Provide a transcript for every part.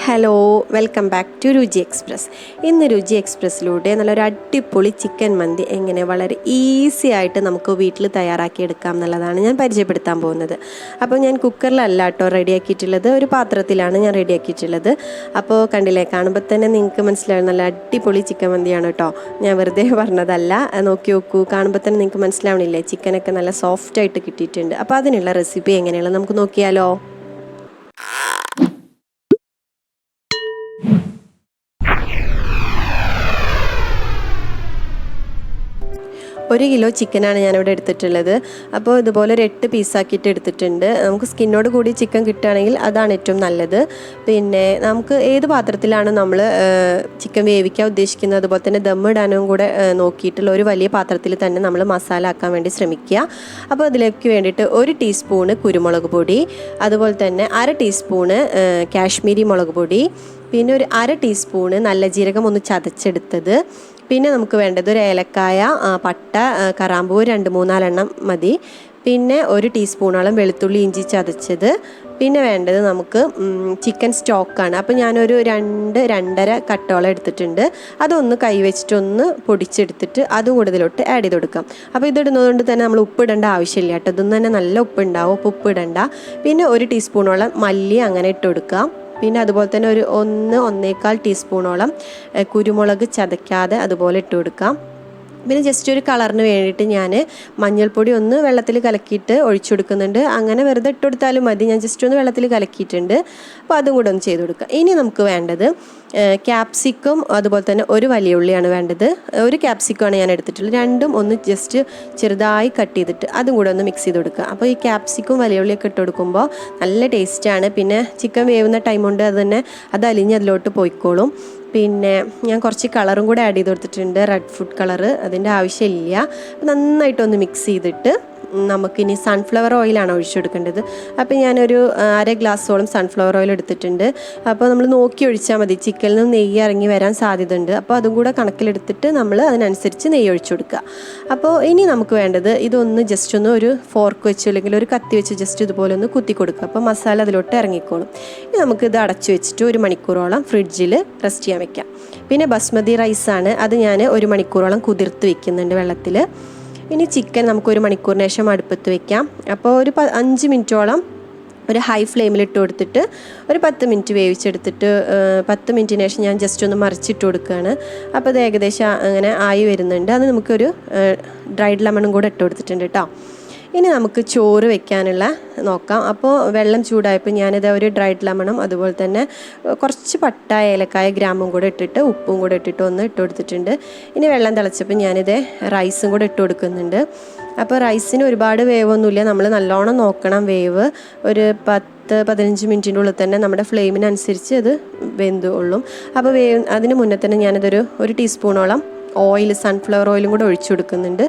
Hello, welcome back to രുചി express. ഇന്ന് രുചി എക്സ്പ്രസ്സിലൂടെ നല്ലൊരു അടിപൊളി ചിക്കൻ മന്തി എങ്ങനെ വളരെ ഈസി ആയിട്ട് നമുക്ക് വീട്ടിൽ തയ്യാറാക്കിയെടുക്കാം എന്നുള്ളതാണ് ഞാൻ പരിചയപ്പെടുത്താൻ പോകുന്നത്. അപ്പോൾ ഞാൻ കുക്കറിലല്ല കേട്ടോ റെഡിയാക്കിയിട്ടുള്ളത്, ഒരു പാത്രത്തിലാണ് ഞാൻ റെഡിയാക്കിയിട്ടുള്ളത്. അപ്പോൾ കണ്ടില്ലേ, കാണുമ്പോൾ തന്നെ നിങ്ങൾക്ക് മനസ്സിലാവും നല്ല അടിപൊളി ചിക്കൻ മന്തിയാണ് കേട്ടോ. ഞാൻ വെറുതെ പറഞ്ഞതല്ല, നോക്കി നോക്കൂ, കാണുമ്പോൾ തന്നെ നിങ്ങൾക്ക് മനസ്സിലാവണില്ലേ, ചിക്കനൊക്കെ നല്ല സോഫ്റ്റായിട്ട് കിട്ടിയിട്ടുണ്ട്. അപ്പോൾ അതിനുള്ള റെസിപ്പി എങ്ങനെയുള്ള നമുക്ക് നോക്കിയാലോ. 1 കിലോ ചിക്കനാണ് ഞാനിവിടെ എടുത്തിട്ടുള്ളത്. അപ്പോൾ ഇതുപോലെ ഒരു 8 പീസാക്കിയിട്ട് എടുത്തിട്ടുണ്ട്. നമുക്ക് സ്കിന്നോട് കൂടി ചിക്കൻ കിട്ടുകയാണെങ്കിൽ അതാണ് ഏറ്റവും നല്ലത്. പിന്നെ നമുക്ക് ഏത് പാത്രത്തിലാണ് നമ്മൾ ചിക്കൻ വേവിക്കാൻ ഉദ്ദേശിക്കുന്നത്, അതുപോലെ തന്നെ ദമ്മിടാനും കൂടെ നോക്കിയിട്ടുള്ള ഒരു വലിയ പാത്രത്തിൽ തന്നെ നമ്മൾ മസാല ആക്കാൻ വേണ്ടി ശ്രമിക്കുക. അപ്പോൾ അതിലേക്ക് വേണ്ടിയിട്ട് 1 ടീസ്പൂണ് കുരുമുളക് പൊടി, അതുപോലെ തന്നെ 1/2 ടീസ്പൂണ് കാശ്മീരി മുളക് പൊടി, പിന്നെ ഒരു 1/2 ടീസ്പൂണ് നല്ല ജീരകം ഒന്ന് ചതച്ചെടുത്തത്, പിന്നെ നമുക്ക് വേണ്ടത് ഒരു ഏലക്കായ, പട്ട, കറാമ്പൂ 2-3 എണ്ണം മതി, പിന്നെ 1 ടീസ്പൂണോളം വെളുത്തുള്ളി ഇഞ്ചി ചതച്ചത്, പിന്നെ വേണ്ടത് നമുക്ക് ചിക്കൻ സ്റ്റോക്കാണ്. അപ്പോൾ ഞാനൊരു 2-2.5 കട്ടോളം എടുത്തിട്ടുണ്ട്. അതൊന്ന് കൈവച്ചിട്ടൊന്ന് പൊടിച്ചെടുത്തിട്ട് അതും കൂടെ ഇതിലോട്ട് ആഡ് ചെയ്ത് കൊടുക്കാം. അപ്പോൾ ഇതിടുന്നതുകൊണ്ട് തന്നെ നമ്മൾ ഉപ്പിടേണ്ട ആവശ്യമില്ല കേട്ടോ. ഇതൊന്നും തന്നെ നല്ല ഉപ്പുണ്ടാവും, അപ്പോൾ ഉപ്പിടണ്ട. പിന്നെ 1 ടീസ്പൂണോളം മല്ലി അങ്ങനെ ഇട്ട് കൊടുക്കാം. പിന്നെ അതുപോലെ തന്നെ ഒരു 1-1.25 ടീസ്പൂണോളം കുരുമുളക് ചതയ്ക്കാതെ അതുപോലെ ഇട്ട് കൊടുക്കാം. പിന്നെ ജസ്റ്റ് ഒരു കളറിന് വേണ്ടിയിട്ട് ഞാൻ മഞ്ഞൾപ്പൊടി ഒന്ന് വെള്ളത്തിൽ കലക്കിയിട്ട് ഒഴിച്ചു കൊടുക്കുന്നുണ്ട്. അങ്ങനെ വെറുതെ ഇട്ട് കൊടുത്താലും മതി, ഞാൻ ജസ്റ്റ് ഒന്ന് വെള്ളത്തിൽ കലക്കിയിട്ടുണ്ട്. അപ്പോൾ അതും കൂടെ ഒന്ന് ചെയ്ത് കൊടുക്കുക. ഇനി നമുക്ക് വേണ്ടത് ക്യാപ്സിക്കും അതുപോലെ തന്നെ ഒരു വലിയ ഉള്ളിയാണ് വേണ്ടത്. 1 ക്യാപ്സിക്കമാണ് ഞാൻ എടുത്തിട്ടുള്ളത്. രണ്ടും ഒന്ന് ജസ്റ്റ് ചെറുതായി കട്ട് ചെയ്തിട്ട് അതും കൂടെ ഒന്ന് മിക്സ് ചെയ്ത് കൊടുക്കുക. അപ്പോൾ ഈ ക്യാപ്സിക്കും വലിയ ഉള്ളിയൊക്കെ ഇട്ട് കൊടുക്കുമ്പോൾ നല്ല ടേസ്റ്റാണ്. പിന്നെ ചിക്കൻ വേവുന്ന ടൈം കൊണ്ട് അത് അലിഞ്ഞ് അതിലോട്ട് പോയിക്കോളും. പിന്നെ ഞാൻ കുറച്ച് കളറും കൂടെ ആഡ് ചെയ്ത് കൊടുത്തിട്ടുണ്ട്, റെഡ് ഫുഡ് കളറ്. അതിൻ്റെ ആവശ്യമില്ല. അപ്പോൾ നന്നായിട്ടൊന്ന് മിക്സ് ചെയ്തിട്ട് നമുക്കിനി സൺഫ്ലവർ ഓയിലാണ് ഒഴിച്ചെടുക്കേണ്ടത്. അപ്പോൾ ഞാനൊരു 1/2 ഗ്ലാസ്സോളം സൺഫ്ലവർ ഓയിൽ എടുത്തിട്ടുണ്ട്. അപ്പോൾ നമ്മൾ നോക്കി ഒഴിച്ചാൽ മതി, ചിക്കനിൽ നിന്ന് നെയ്യ് ഇറങ്ങി വരാൻ സാധ്യതയുണ്ട്. അപ്പോൾ അതും കൂടെ കണക്കിലെടുത്തിട്ട് നമ്മൾ അതിനനുസരിച്ച് നെയ്യ് ഒഴിച്ചു കൊടുക്കുക. അപ്പോൾ ഇനി നമുക്ക് വേണ്ടത് ഇതൊന്ന് ജസ്റ്റ് ഒന്ന് ഒരു ഫോർക്ക് വെച്ച് അല്ലെങ്കിൽ ഒരു കത്തി വെച്ച് ജസ്റ്റ് ഇതുപോലെ ഒന്ന് കുത്തി കൊടുക്കുക. അപ്പോൾ മസാല അതിലോട്ട് ഇറങ്ങിക്കോളും. ഇനി നമുക്കിത് അടച്ചു വെച്ചിട്ട് 1 മണിക്കൂറോളം ഫ്രിഡ്ജിൽ റെസ്റ്റ് ചെയ്യാൻ വെക്കാം. പിന്നെ ബസ്മതി റൈസാണ്, അത് ഞാൻ 1 മണിക്കൂറോളം കുതിർത്ത് വെക്കുന്നുണ്ട് വെള്ളത്തിൽ. ഇനി ചിക്കൻ നമുക്ക് 1 മണിക്കൂറിന് ശേഷം അടുപ്പത്ത് വെക്കാം. അപ്പോൾ ഒരു 5 മിനിറ്റോളം ഒരു ഹൈ ഫ്ലെയിമിലിട്ട് കൊടുത്തിട്ട് ഒരു 10 മിനിറ്റ് വേവിച്ചെടുത്തിട്ട് 10 മിനിറ്റിന് ശേഷം ഞാൻ ജസ്റ്റ് ഒന്ന് മറിച്ചിട്ട് കൊടുക്കുകയാണ്. അപ്പോൾ അത് ഏകദേശം അങ്ങനെ ആയി വരുന്നുണ്ട്. അത് നമുക്കൊരു ഡ്രൈഡ് ലെമണും കൂടെ ഇട്ട് കൊടുത്തിട്ടുണ്ട് കേട്ടോ. ഇനി നമുക്ക് ചോറ് വെക്കാനുള്ള നോക്കാം. അപ്പോൾ വെള്ളം ചൂടായപ്പോൾ ഞാനിത് ഒരു ഡ്രൈഡ് ലെമണും അതുപോലെ തന്നെ കുറച്ച് പട്ട, ഏലക്കായ, ഗ്രാമ്പും കൂടെ ഇട്ടിട്ട് ഉപ്പും കൂടെ ഇട്ടിട്ട് ഒന്ന് ഇട്ട് കൊടുത്തിട്ടുണ്ട്. ഇനി വെള്ളം തിളച്ചപ്പോൾ ഞാനിത് റൈസും കൂടെ ഇട്ട് കൊടുക്കുന്നുണ്ട്. അപ്പോൾ റൈസിന് ഒരുപാട് വേവൊന്നുമില്ല, നമ്മൾ നല്ലോണം നോക്കണം വേവ്. ഒരു 10-15 മിനിറ്റിൻ്റെ ഉള്ളിൽ തന്നെ നമ്മുടെ ഫ്ലെയിമിനനുസരിച്ച് അത് വെന്തുകൊള്ളും. അപ്പോൾ അതിന് മുന്നേ തന്നെ ഞാനിതൊരു 1 ടീസ്പൂണോളം ഓയിൽ, സൺഫ്ലവർ ഓയിലും കൂടെ ഒഴിച്ചു കൊടുക്കുന്നുണ്ട്.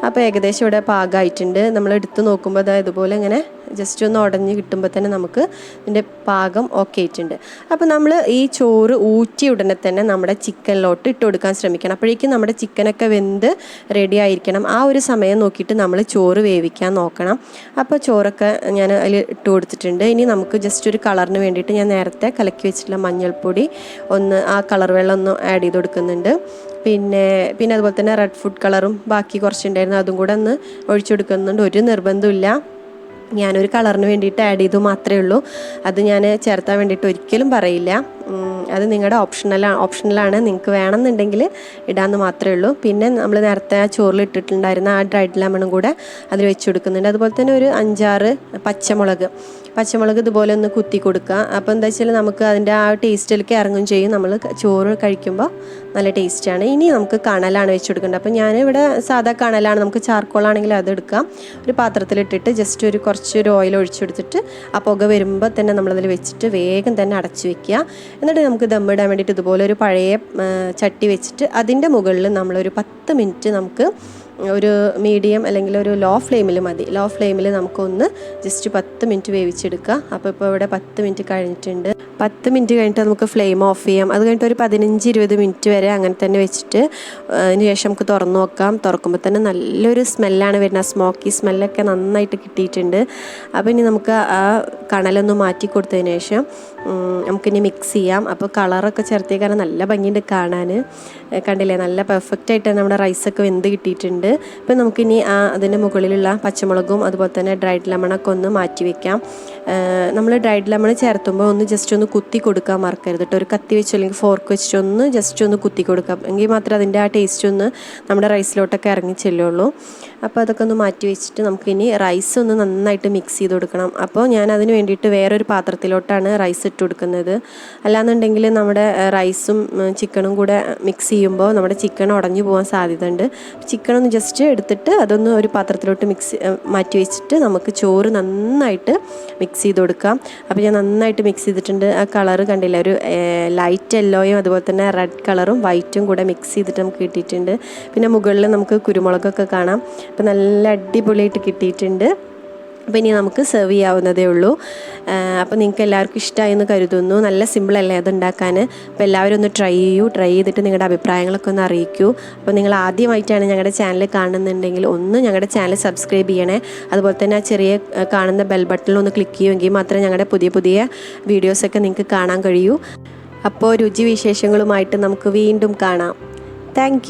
അപ്പോൾ ഏകദേശം ഇവിടെ പാകമായിട്ടുണ്ട്. നമ്മൾ എടുത്ത് നോക്കുമ്പോൾ അത് ഇതുപോലെ ഇങ്ങനെ ജസ്റ്റ് ഒന്ന് ഉടഞ്ഞ് കിട്ടുമ്പോൾ തന്നെ നമുക്ക് ഇതിൻ്റെ പാകം ഓക്കെ ആയിട്ടുണ്ട്. അപ്പോൾ നമ്മൾ ഈ ചോറ് ഊറ്റി ഉടനെ തന്നെ നമ്മുടെ ചിക്കനിലോട്ട് ഇട്ട് കൊടുക്കാൻ ശ്രമിക്കണം. അപ്പോഴേക്കും നമ്മുടെ ചിക്കനൊക്കെ വെന്ത് റെഡി ആയിരിക്കണം. ആ ഒരു സമയം നോക്കിയിട്ട് നമ്മൾ ചോറ് വേവിക്കാൻ നോക്കണം. അപ്പോൾ ചോറൊക്കെ ഞാൻ അതിൽ ഇട്ട് കൊടുത്തിട്ടുണ്ട്. ഇനി നമുക്ക് ജസ്റ്റ് ഒരു കളറിന് വേണ്ടിയിട്ട് ഞാൻ നേരത്തെ കലക്കി വെച്ചിട്ടുള്ള മഞ്ഞൾപ്പൊടി ഒന്ന് ആ കളർ വെള്ളം ഒന്ന് ആഡ് ചെയ്ത് കൊടുക്കുന്നുണ്ട്. പിന്നെ അതുപോലെ തന്നെ റെഡ് ഫുഡ് കളറും ബാക്കി കുറച്ചുണ്ടായിരുന്നു, അതും കൂടെ ഒന്ന് ഒഴിച്ചു കൊടുക്കുന്നുണ്ട്. ഒരു നിർബന്ധമില്ല, ഞാനൊരു കളറിന് വേണ്ടിയിട്ട് ആഡ് ചെയ്തു മാത്രമേ ഉള്ളൂ. അത് ഞാൻ ചേർത്താൻ വേണ്ടിയിട്ട് ഒരിക്കലും പറയില്ല. അത് നിങ്ങളുടെ ഓപ്ഷണലാണ്, നിങ്ങൾക്ക് വേണമെന്നുണ്ടെങ്കിൽ ഇടാമെന്ന് മാത്രമേ ഉള്ളൂ. പിന്നെ നമ്മൾ നേരത്തെ ആ ചോറിൽ ഇട്ടിട്ടുണ്ടായിരുന്ന ആ ഡ്രൈഡ് ലെമണും കൂടെ അതിൽ വെച്ച് കൊടുക്കുന്നുണ്ട്. അതുപോലെ തന്നെ ഒരു 5-6 പച്ചമുളക് ഇതുപോലെ ഒന്ന് കുത്തി കൊടുക്കുക. അപ്പോൾ എന്താ വെച്ചാൽ നമുക്ക് അതിൻ്റെ ആ ടേസ്റ്റിലേക്ക് ഇറങ്ങും ചെയ്യും. നമ്മൾ ചോറ് കഴിക്കുമ്പോൾ നല്ല ടേസ്റ്റാണ്. ഇനി നമുക്ക് കണലാണ് വെച്ച് കൊടുക്കേണ്ടത്. അപ്പോൾ ഞാനിവിടെ സാധാ കണലാണ്, നമുക്ക് ചാർക്കോളാണെങ്കിൽ അതെടുക്കാം. ഒരു പാത്രത്തിലിട്ടിട്ട് ജസ്റ്റ് കുറച്ചൊരു ഓയിൽ ഒഴിച്ചെടുത്തിട്ട് ആ പുക വരുമ്പോൾ തന്നെ നമ്മളതിൽ വെച്ചിട്ട് വേഗം തന്നെ അടച്ചു വെക്കുക. എന്നിട്ട് നമുക്ക് ദമ്മിടാൻ വേണ്ടിയിട്ട് ഇതുപോലെ ഒരു പഴയ ചട്ടി വെച്ചിട്ട് അതിൻ്റെ മുകളിൽ നമ്മളൊരു 10 മിനിറ്റ് നമുക്ക് ഒരു മീഡിയം അല്ലെങ്കിൽ ഒരു ലോ ഫ്ലെയിമിൽ മതി. ലോ ഫ്ലെയിമിൽ നമുക്കൊന്ന് ജസ്റ്റ് 10 മിനിറ്റ് വേവിച്ചെടുക്കുക. അപ്പോൾ ഇവിടെ 10 മിനിറ്റ് കഴിഞ്ഞിട്ടുണ്ട്. 10 മിനിറ്റ് കഴിഞ്ഞിട്ട് നമുക്ക് ഫ്ലെയിം ഓഫ് ചെയ്യാം. അത് കഴിഞ്ഞിട്ട് ഒരു 15-20 മിനിറ്റ് വരെ അങ്ങനെ തന്നെ വെച്ചിട്ട് അതിന് ശേഷം നമുക്ക് തുറന്ന് നോക്കാം. തുറക്കുമ്പോൾ തന്നെ നല്ലൊരു സ്മെല്ലാണ് വരുന്നത്. സ്മോക്കി സ്മെല്ലൊക്കെ നന്നായിട്ട് കിട്ടിയിട്ടുണ്ട്. അപ്പോൾ ഇനി നമുക്ക് ആ കണലൊന്ന് മാറ്റി കൊടുത്തതിന് ശേഷം നമുക്കിനി മിക്സ് ചെയ്യാം. അപ്പോൾ കളറൊക്കെ ചേർത്തേ കാരണം നല്ല ഭംഗിയുണ്ട് കാണാൻ. കണ്ടില്ലേ, നല്ല പെർഫെക്റ്റ് ആയിട്ട് നമ്മുടെ റൈസൊക്കെ വെന്ത് കിട്ടിയിട്ടുണ്ട്. അപ്പോൾ നമുക്കിനി അതിൻ്റെ മുകളിലുള്ള പച്ചമുളകും അതുപോലെ തന്നെ ഡ്രൈഡ് ലെമണൊക്കെ ഒന്ന് മാറ്റി വെക്കാം. നമ്മൾ ഡ്രൈഡ് ലെമൺ ചേർത്തുമ്പോൾ ഒന്ന് ജസ്റ്റ് ഒന്ന് കുത്തി കൊടുക്കാൻ മറക്കരുത് കേട്ടോ. ഒരു കത്തി വെച്ചോ അല്ലെങ്കിൽ ഫോർക്ക് വെച്ചിട്ട് ഒന്ന് ജസ്റ്റ് ഒന്ന് കുത്തി കൊടുക്കാം. എങ്കിൽ മാത്രമേ അതിൻ്റെ ആ ടേസ്റ്റ് ഒന്ന് നമ്മുടെ റൈസിലോട്ടൊക്കെ ഇറങ്ങി ചെല്ലുള്ളൂ. അപ്പോൾ അതൊക്കെ ഒന്ന് മാറ്റി വെച്ചിട്ട് നമുക്കിനി റൈസ് ഒന്ന് നന്നായിട്ട് മിക്സ് ചെയ്ത് കൊടുക്കണം. അപ്പോൾ ഞാൻ അതിന് വേണ്ടിയിട്ട് വേറൊരു പാത്രത്തിലോട്ടാണ് റൈസ് ഇട്ട് കൊടുക്കുന്നത്. അല്ലാന്നുണ്ടെങ്കിൽ നമ്മുടെ റൈസും ചിക്കനും കൂടെ മിക്സ് ചെയ്യുമ്പോൾ നമ്മുടെ ചിക്കൻ ഉടഞ്ഞു പോകാൻ സാധ്യതയുണ്ട്. ചിക്കൻ ഒന്ന് ജസ്റ്റ് എടുത്തിട്ട് അതൊന്ന് ഒരു പാത്രത്തിലോട്ട് മാറ്റി വെച്ചിട്ട് നമുക്ക് ചോറ് നന്നായിട്ട് മിക്സ് ചെയ്ത് കൊടുക്കാം. അപ്പോൾ ഞാൻ നന്നായിട്ട് മിക്സ് ചെയ്തിട്ടുണ്ട്. ആ കളറ് കണ്ടില്ല, ഒരു ലൈറ്റ് യെല്ലോയും അതുപോലെ തന്നെ റെഡ് കളറും വൈറ്റും കൂടെ മിക്സ് ചെയ്തിട്ട് നമുക്ക് കിട്ടിയിട്ടുണ്ട്. പിന്നെ മുകളിൽ നമുക്ക് കുരുമുളകൊക്കെ കാണാം. അപ്പോൾ നല്ല അടിപൊളിയായിട്ട് കിട്ടിയിട്ടുണ്ട്. അപ്പോൾ ഇനി നമുക്ക് സെർവ് ചെയ്യാവുന്നതേ ഉള്ളൂ. അപ്പോൾ നിങ്ങൾക്ക് എല്ലാവർക്കും ഇഷ്ടമായി എന്ന് കരുതുന്നു. നല്ല സിമ്പിളല്ലേ അത് ഉണ്ടാക്കാൻ. അപ്പോൾ എല്ലാവരും ഒന്ന് ട്രൈ ചെയ്തിട്ട് നിങ്ങളുടെ അഭിപ്രായങ്ങളൊക്കെ ഒന്ന് അറിയിക്കൂ. അപ്പോൾ നിങ്ങൾ ആദ്യമായിട്ടാണ് ഞങ്ങളുടെ ചാനൽ കാണുന്നുണ്ടെങ്കിൽ ഒന്ന് ഞങ്ങളുടെ ചാനൽ സബ്സ്ക്രൈബ് ചെയ്യണേ. അതുപോലെ തന്നെ ആ ചെറിയ കാണുന്ന ബെൽ ബട്ടണിൽ ഒന്ന് ക്ലിക്ക് ചെയ്യുമെങ്കിൽ മാത്രമേ ഞങ്ങളുടെ പുതിയ വീഡിയോസൊക്കെ നിങ്ങൾക്ക് കാണാൻ കഴിയൂ. അപ്പോൾ രുചി വിശേഷങ്ങളുമായിട്ട് നമുക്ക് വീണ്ടും കാണാം. താങ്ക്